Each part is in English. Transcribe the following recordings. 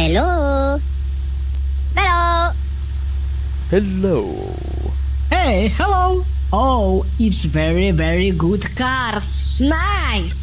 Hello? Hello? Hello. Hey, hello! Oh, it's very good cars. Nice!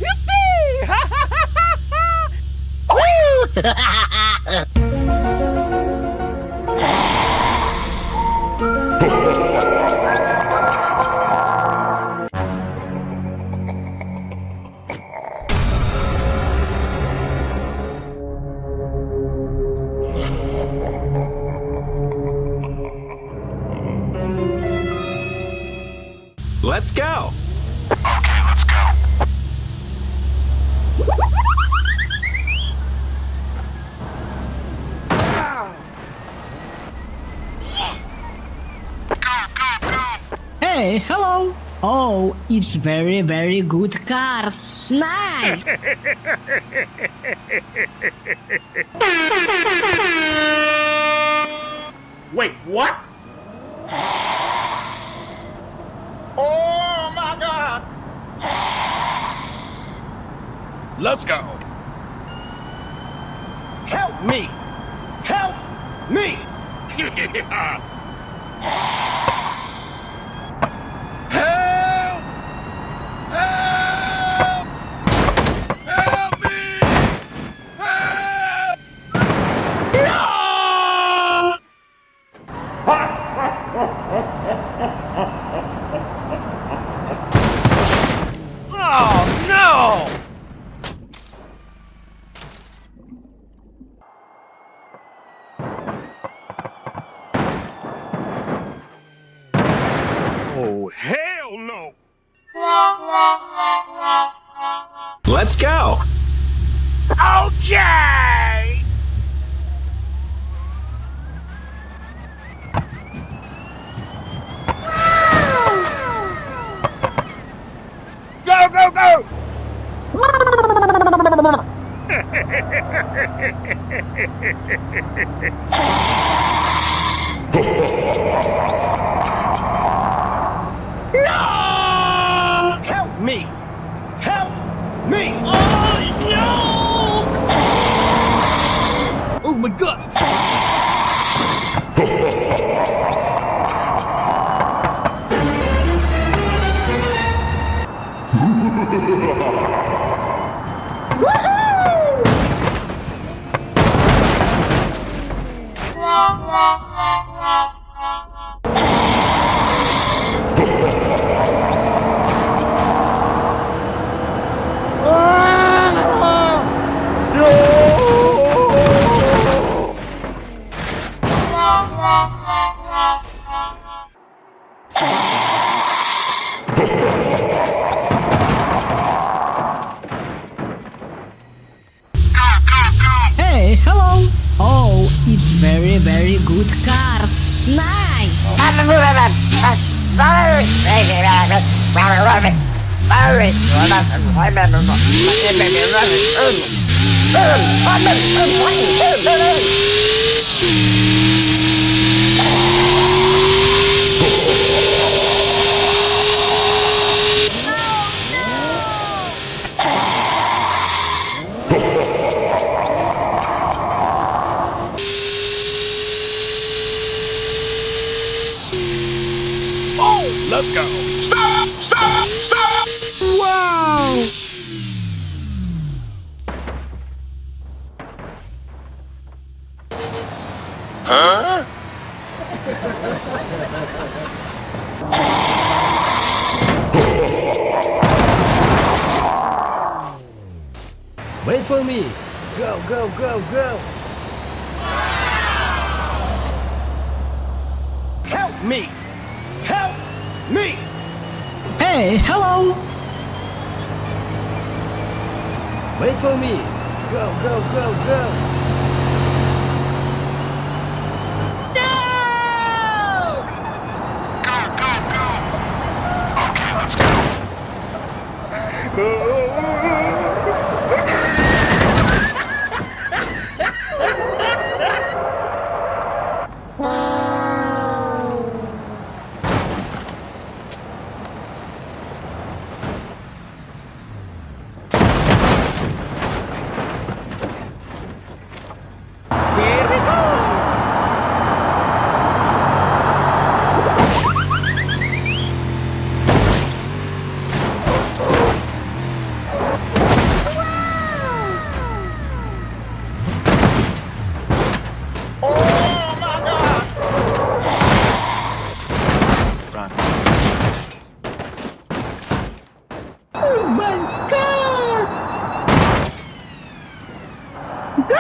Let's go. Okay, let's go. Hey, hello! Oh, it's very good cars. Nice! Wait, what? Oh my God! Let's go. Help me! Help me! Help! Help! Help me! Help! Oh no! Oh, hell no! Let's go. Okay! Go, go, go! No! Help me! Help me! Oh, no! Oh my God. Hey, hello! Oh, it's very good cars. Nice! Oh, let's go. Stop! Stop! Stop! Wow! Huh? Wait for me. Go, go, go, go. Help me! Help me! Hey, hello! Wait for me. Go, go, go, go. Go, go, go! Okay, let's go. No!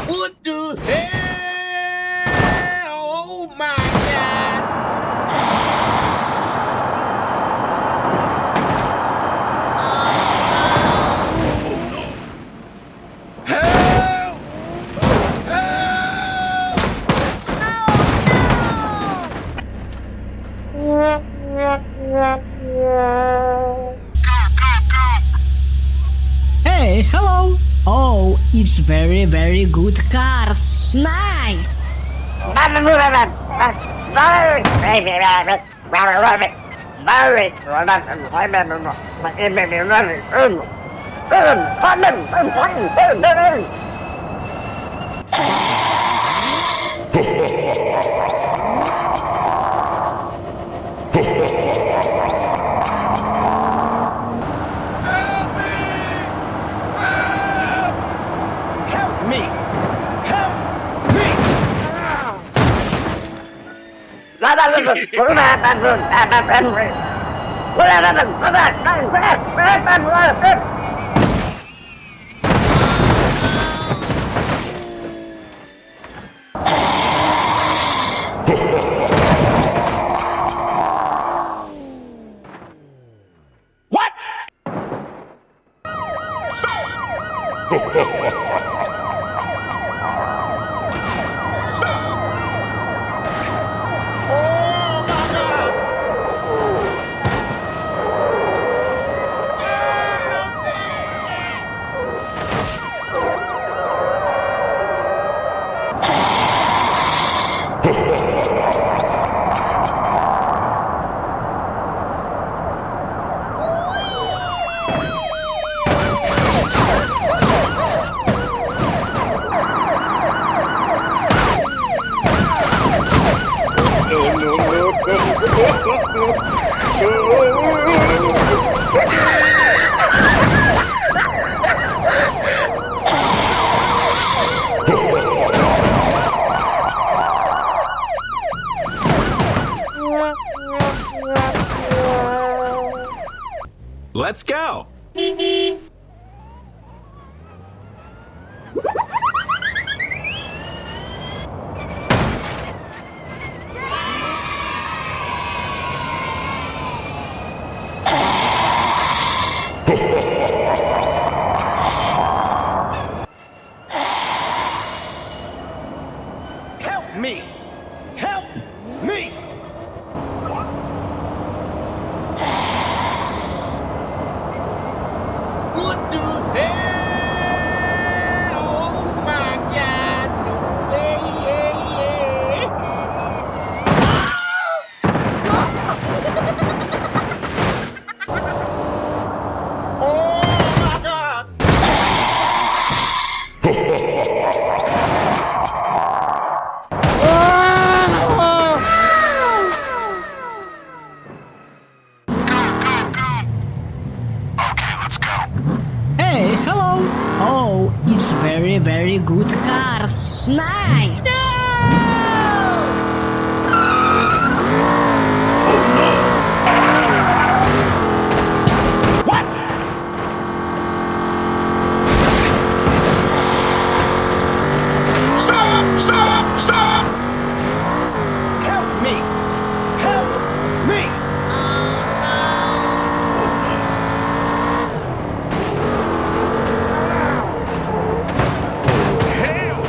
What the hell? Oh my God! Help! Hey, hello. Oh, it's very, very good cars. Nice. Help me! Help me! What? Stop! Stop! Oh my God! Help me! Let's go! Help me! Help me! What the hell? Oh my God! No way! Oh my God! Okay, let's go. Hey, hello. Oh, it's very, very good cars. Nice. What? Stop! Stop! Stop! Help me! Help me! Help! Help!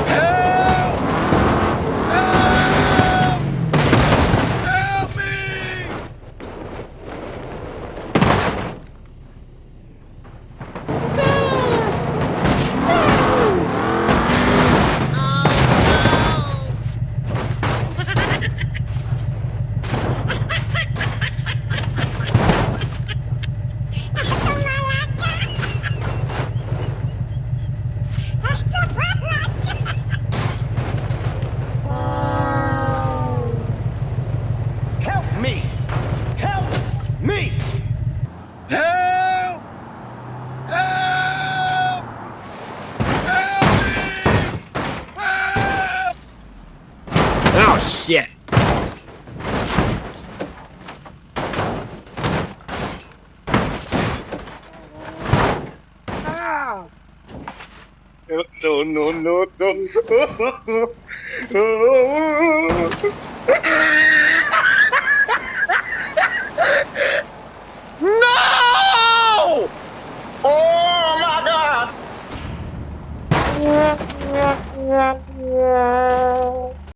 Help! Help me! Shit. No, no, no, no. No! Oh my God!